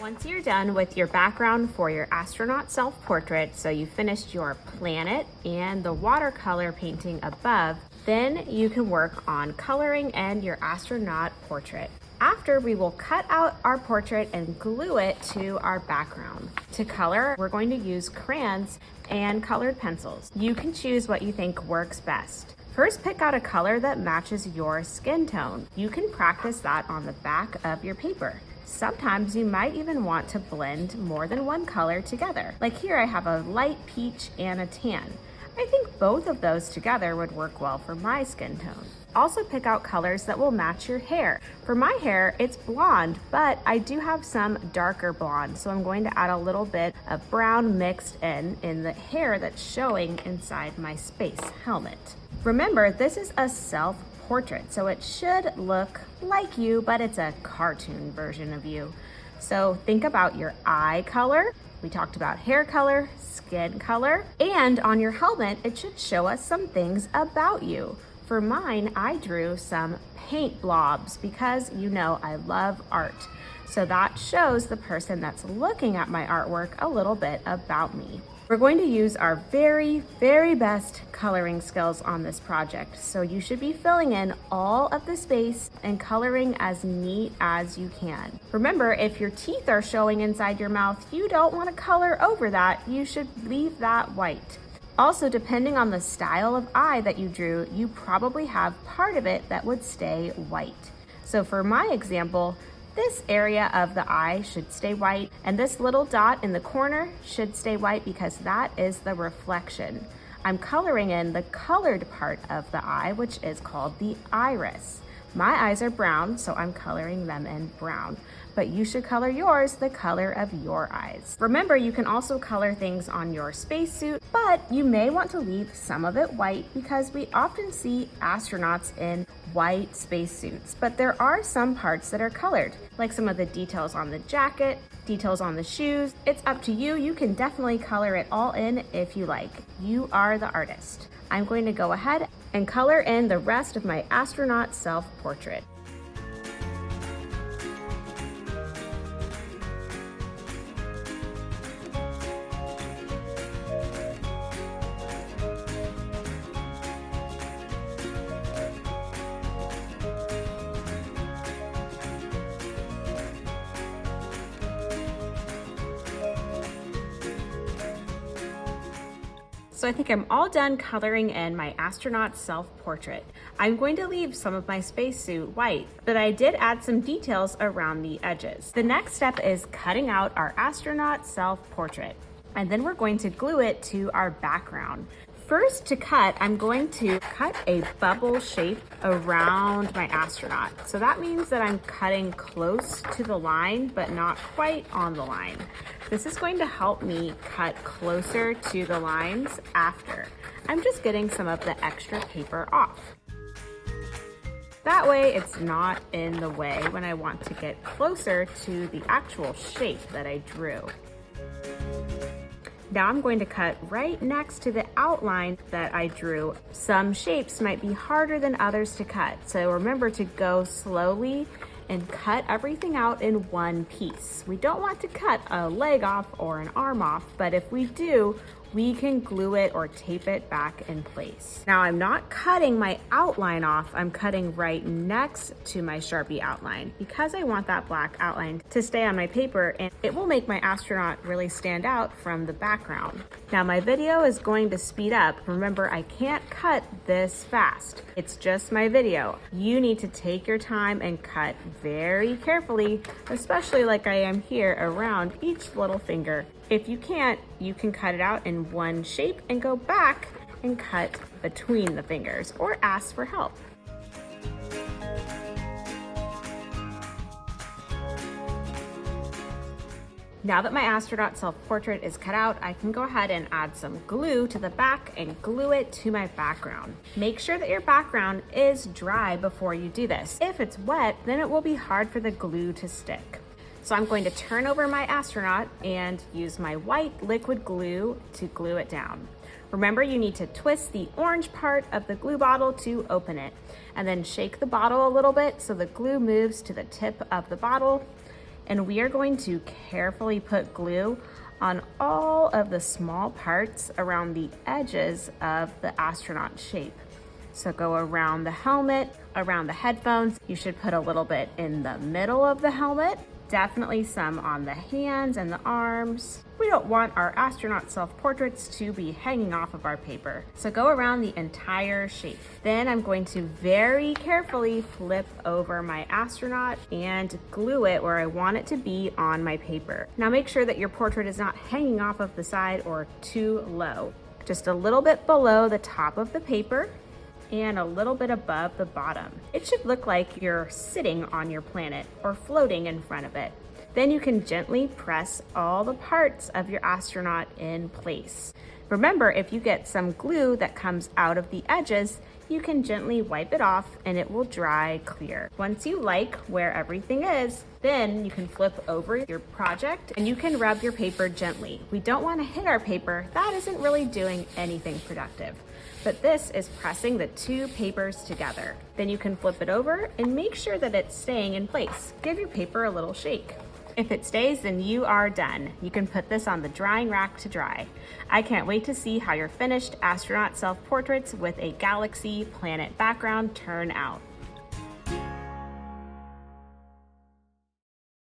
Once you're done with your background for your astronaut self-portrait, so you finished your planet and the watercolor painting above, then you can work on coloring and your astronaut portrait. After, we will cut out our portrait and glue it to our background. To color, we're going to use crayons and colored pencils. You can choose what you think works best. First, pick out a color that matches your skin tone. You can practice that on the back of your paper. Sometimes you might even want to blend more than one color together. Like here, I have a light peach and a tan. I think both of those together would work well for my skin tone. Also pick out colors that will match your hair. For my hair, it's blonde, but I do have some darker blonde, so I'm going to add a little bit of brown mixed in the hair that's showing inside my space helmet. Remember, this is a self-portrait, so it should look like you, but it's a cartoon version of you. So think about your eye color. We talked about hair color, skin color, and on your helmet, it should show us some things about you. For mine, I drew some paint blobs because you know I love art. So that shows the person that's looking at my artwork a little bit about me. We're going to use our very, very best coloring skills on this project. So you should be filling in all of the space and coloring as neat as you can. Remember, if your teeth are showing inside your mouth, you don't want to color over that. You should leave that white. Also, depending on the style of eye that you drew, you probably have part of it that would stay white. So for my example, this area of the eye should stay white, and this little dot in the corner should stay white because that is the reflection. I'm coloring in the colored part of the eye, which is called the iris. My eyes are brown, so I'm coloring them in brown, but you should color yours the color of your eyes. Remember, you can also color things on your spacesuit, but you may want to leave some of it white because we often see astronauts in white spacesuits, but there are some parts that are colored, like some of the details on the jacket, details on the shoes. It's up to you. You can definitely color it all in if you like. You are the artist. I'm going to go ahead and color in the rest of my astronaut self-portrait. So I think I'm all done coloring in my astronaut self-portrait. I'm going to leave some of my spacesuit white, but I did add some details around the edges. The next step is cutting out our astronaut self-portrait, and then we're going to glue it to our background. First, to cut, I'm going to cut a bubble shape around my astronaut. So that means that I'm cutting close to the line, but not quite on the line. This is going to help me cut closer to the lines after. I'm just getting some of the extra paper off. That way it's not in the way when I want to get closer to the actual shape that I drew. Now I'm going to cut right next to the outline that I drew. Some shapes might be harder than others to cut, so remember to go slowly and cut everything out in one piece. We don't want to cut a leg off or an arm off, but if we do, we can glue it or tape it back in place. Now I'm not cutting my outline off, I'm cutting right next to my Sharpie outline because I want that black outline to stay on my paper and it will make my astronaut really stand out from the background. Now my video is going to speed up. Remember, I can't cut this fast. It's just my video. You need to take your time and cut very carefully, especially like I am here around each little finger. If you can't, you can cut it out in one shape and go back and cut between the fingers or ask for help. Now that my astronaut self-portrait is cut out, I can go ahead and add some glue to the back and glue it to my background. Make sure that your background is dry before you do this. If it's wet, then it will be hard for the glue to stick. So I'm going to turn over my astronaut and use my white liquid glue to glue it down. Remember, you need to twist the orange part of the glue bottle to open it, and then shake the bottle a little bit so the glue moves to the tip of the bottle. And we are going to carefully put glue on all of the small parts around the edges of the astronaut shape. So go around the helmet, around the headphones. You should put a little bit in the middle of the helmet, definitely some on the hands and the arms. We don't want our astronaut self-portraits to be hanging off of our paper. So go around the entire shape. Then I'm going to very carefully flip over my astronaut and glue it where I want it to be on my paper. Now make sure that your portrait is not hanging off of the side or too low. Just a little bit below the top of the paper and a little bit above the bottom. It should look like you're sitting on your planet or floating in front of it. Then you can gently press all the parts of your astronaut in place. Remember, if you get some glue that comes out of the edges, you can gently wipe it off and it will dry clear. Once you like where everything is, then you can flip over your project and you can rub your paper gently. We don't want to hit our paper. That isn't really doing anything productive. But this is pressing the two papers together. Then you can flip it over and make sure that it's staying in place. Give your paper a little shake. If it stays, then you are done. You can put this on the drying rack to dry. I can't wait to see how your finished astronaut self-portraits with a galaxy planet background turn out.